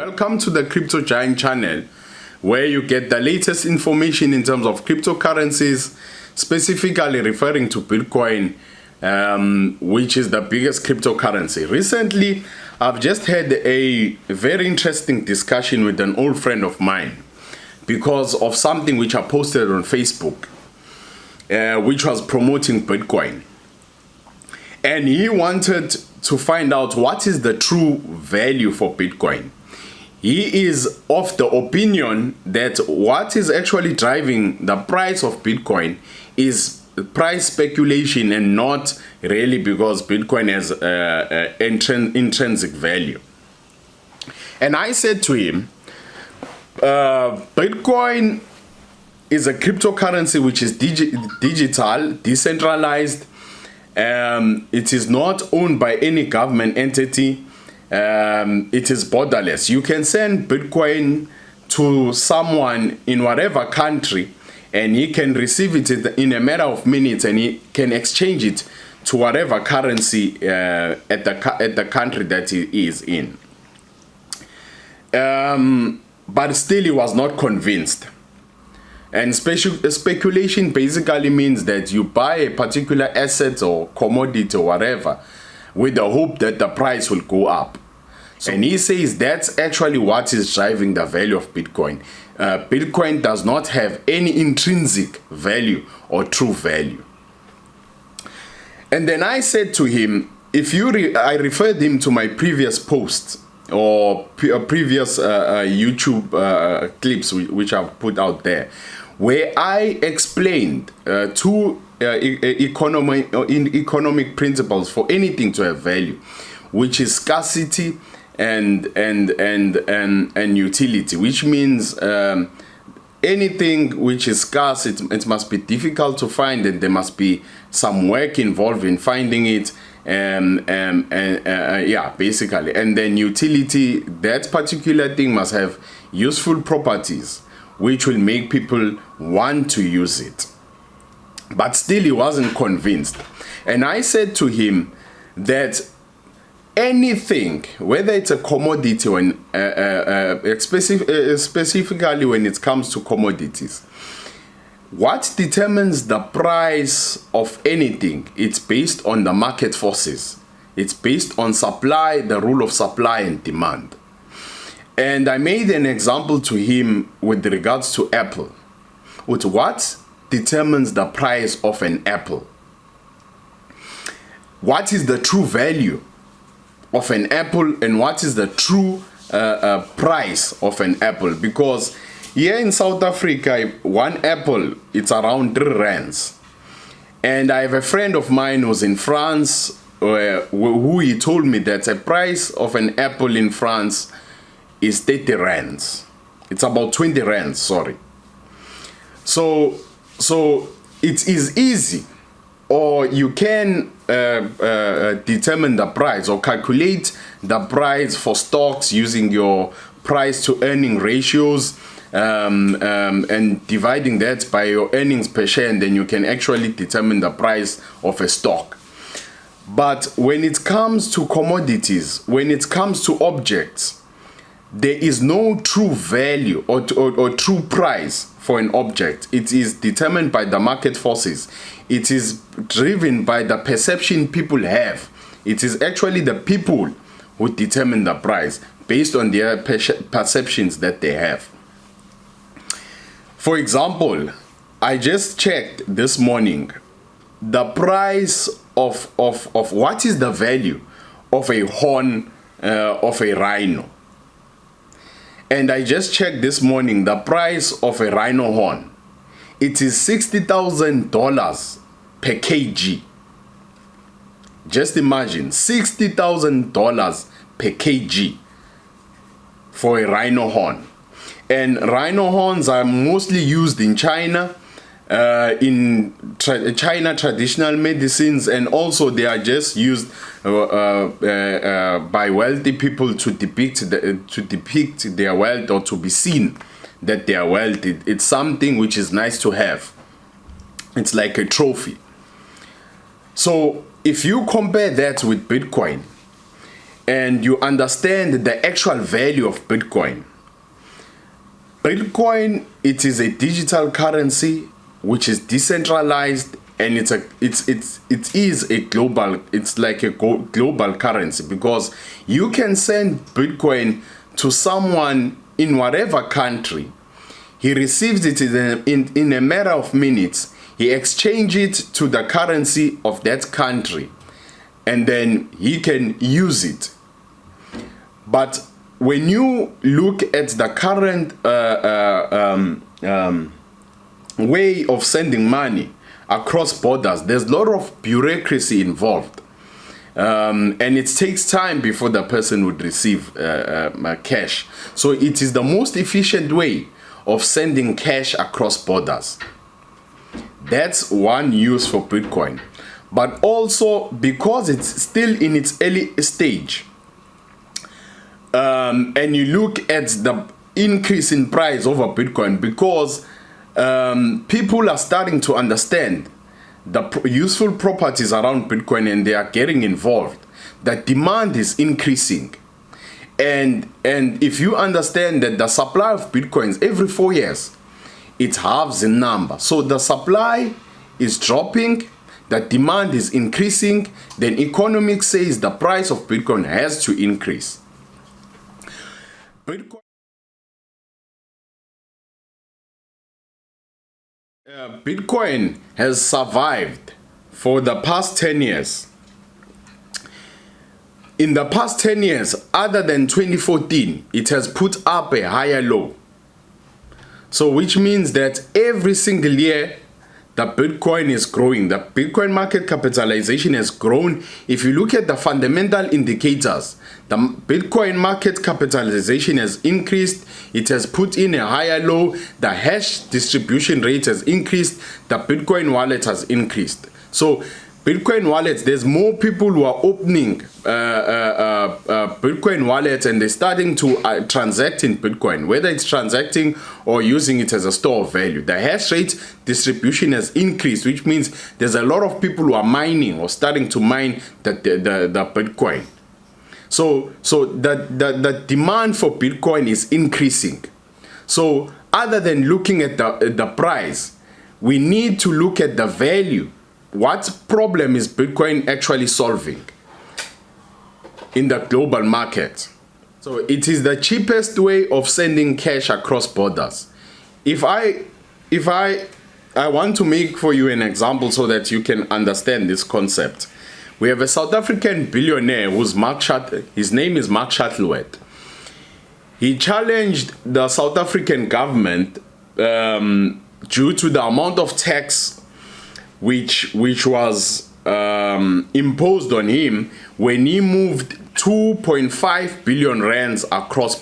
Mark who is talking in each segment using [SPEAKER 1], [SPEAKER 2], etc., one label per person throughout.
[SPEAKER 1] Welcome to the Crypto Giant channel, where you get the latest information in terms of cryptocurrencies, specifically referring to Bitcoin, which is the biggest cryptocurrency. Recently, I've just had a very interesting discussion with an old friend of mine because of something which I posted on Facebook, which was promoting Bitcoin. And he wanted to find out what is the true value for Bitcoin. He is of the opinion that what is actually driving the price of Bitcoin is price speculation and not really because Bitcoin has intrinsic value. And I said to him, Bitcoin is a cryptocurrency which is digital, decentralized. It is not owned by any government entity. It is borderless. You can send Bitcoin to someone in whatever country and he can receive it in a matter of minutes, and he can exchange it to whatever currency at the country that he is in. But still he was not convinced. And speculation basically means that you buy a particular asset or commodity or whatever with the hope that the price will go up. And he says that's actually what is driving the value of Bitcoin. Bitcoin does not have any intrinsic value or true value. And then I said to him, I referred him to my previous posts or previous YouTube clips which I've put out there, where I explained two economic principles for anything to have value, which is scarcity and utility, which means anything which is scarce, it must be difficult to find, and there must be some work involved in finding it. Yeah, basically. And then utility, that particular thing must have useful properties which will make people want to use it. But still he wasn't convinced. And I said to him that anything, whether it's a commodity or specifically when it comes to commodities, what determines the price of anything, it's based on the market forces. It's based on supply, the rule of supply and demand. And I made an example to him with regards to Apple. With what determines the price of an apple? What is the true value of an apple, and what is the true price of an apple? Because here in South Africa, one apple, it's around 3 rands. And I have a friend of mine who's in France, who he told me that the price of an apple in France is 30 rands. It's about 20 rands, sorry. So it is easy, or you can determine the price or calculate the price for stocks using your price to earning ratios, and dividing that by your earnings per share, and then you can actually determine the price of a stock. But when it comes to commodities, when it comes to objects, there is no true value or true price for an object. It is determined by the market forces. It is driven by the perception people have. It is actually the people who determine the price based on their perceptions that they have. For example, I just checked this morning the price of what is the value of a horn of a rhino. And I just checked this morning the price of a rhino horn. It is $60,000 per kg. Just imagine, $60,000 per kg for a rhino horn. And rhino horns are mostly used in China, in China traditional medicines, and also they are just used by wealthy people to depict their wealth, or to be seen that they are wealthy. It's something which is nice to have. It's like a trophy. So if you compare that with Bitcoin, and you understand the actual value of Bitcoin. Bitcoin, it is a digital currency which is decentralized, and it's like a global currency, because you can send Bitcoin to someone in whatever country. He receives it in a matter of minutes. He exchanges it to the currency of that country, and then he can use it. But when you look at the current way of sending money across borders, there's a lot of bureaucracy involved, and it takes time before the person would receive cash. So it is the most efficient way of sending cash across borders. That's one use for Bitcoin. But also, because it's still in its early stage, and you look at the increase in price over Bitcoin, because people are starting to understand the useful properties around Bitcoin, and they are getting involved. The demand is increasing, and if you understand that the supply of Bitcoins every 4 years, it halves in number. So the supply is dropping, the demand is increasing, then economics says the price of Bitcoin has to increase. Bitcoin has survived for the past 10 years. In the past 10 years, other than 2014, it has put up a higher low. So which means that every single year, the Bitcoin is growing. The Bitcoin market capitalization has grown. If you look at the fundamental indicators, the Bitcoin market capitalization has increased. It has put in a higher low. The hash distribution rate has increased. The Bitcoin wallet has increased. So Bitcoin wallets, there's more people who are opening Bitcoin wallets, and they're starting to transact in Bitcoin, whether it's transacting or using it as a store of value. The hash rate distribution has increased, which means there's a lot of people who are mining or starting to mine the Bitcoin. So the demand for Bitcoin is increasing. So other than looking at the price, we need to look at the value. What problem is Bitcoin actually solving in the global market? So it is the cheapest way of sending cash across borders. If I want to make for you an example so that you can understand this concept. We have a South African billionaire who's his name is Mark Shuttleworth. He challenged the South African government due to the amount of tax which was imposed on him when he moved 2.5 billion rands across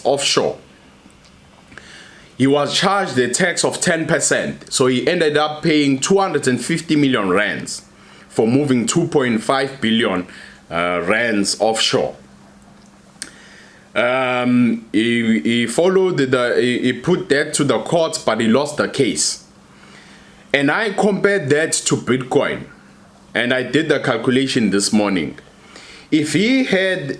[SPEAKER 1] offshore. He was charged a tax of 10%, so he ended up paying 250 million rands for moving 2.5 billion rands offshore. He put that to the courts, but he lost the case. And I compared that to Bitcoin, and I did the calculation this morning. If he had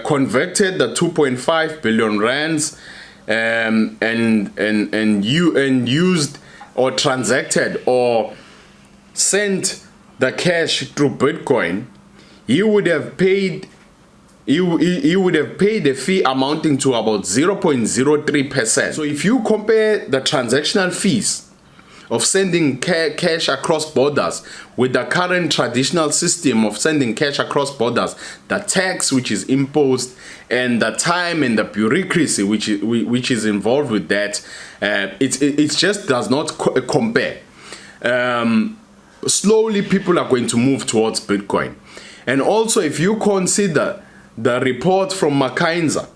[SPEAKER 1] converted the 2.5 billion rands and used or transacted or sent the cash through Bitcoin, he would have paid a fee amounting to about 0.03%. So if you compare the transactional fees of sending cash across borders with the current traditional system of sending cash across borders, the tax which is imposed and the time and the bureaucracy which is involved with that, it just does not compare. Slowly people are going to move towards Bitcoin. And also, if you consider the report from McKinsey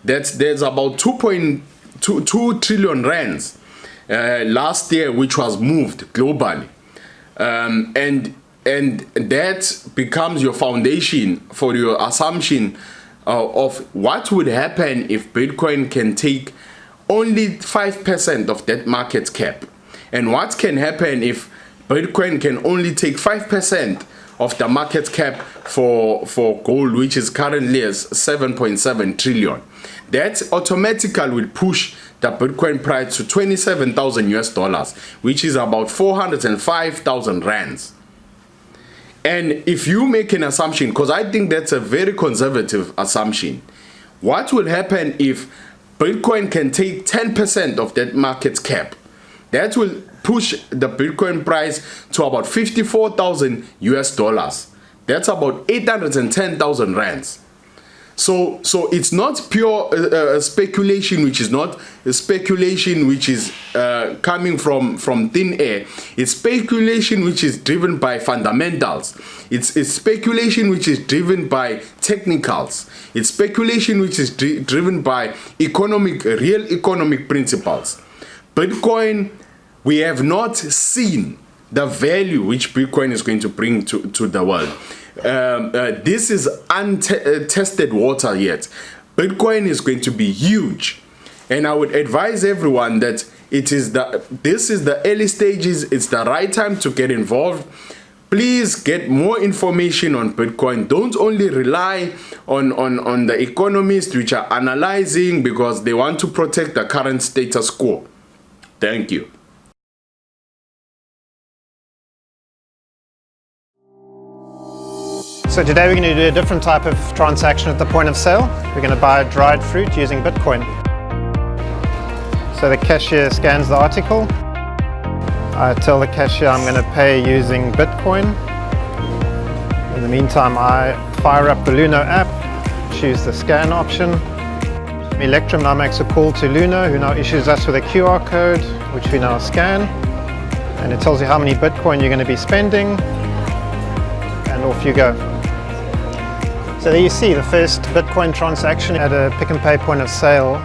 [SPEAKER 1] that there's about 2.2 trillion rands last year which was moved globally, and that becomes your foundation for your assumption of what would happen if Bitcoin can take only 5% of that market cap, and what can happen if Bitcoin can only take 5% of the market cap for gold, which is currently at 7.7 trillion. That automatically will push the Bitcoin price to 27,000 US dollars, which is about 405,000 rands. And if you make an assumption, because I think that's a very conservative assumption, what will happen if Bitcoin can take 10% of that market cap? That will push the Bitcoin price to about 54,000 US dollars. That's about 810,000 rands. So it's not pure speculation, which is not speculation which is coming from thin air. It's speculation which is driven by fundamentals. It's speculation which is driven by technicals. It's speculation which is driven by real economic principles. Bitcoin, we have not seen the value which Bitcoin is going to bring to the world. This is untested water yet. Bitcoin is going to be huge, and I would advise everyone that this is the early stages. It's the right time to get involved. Please get more information on Bitcoin. Don't only rely on the economists which are analyzing because they want to protect the current status quo. Thank you.
[SPEAKER 2] So today we're going to do a different type of transaction at the point of sale. We're going to buy dried fruit using Bitcoin. So the cashier scans the article. I tell the cashier I'm going to pay using Bitcoin. In the meantime, I fire up the Luno app, choose the scan option. Electrum now makes a call to Luno, who now issues us with a QR code, which we now scan. And it tells you how many Bitcoin you're going to be spending. And off you go. So there you see the first Bitcoin transaction at a pick and pay point of sale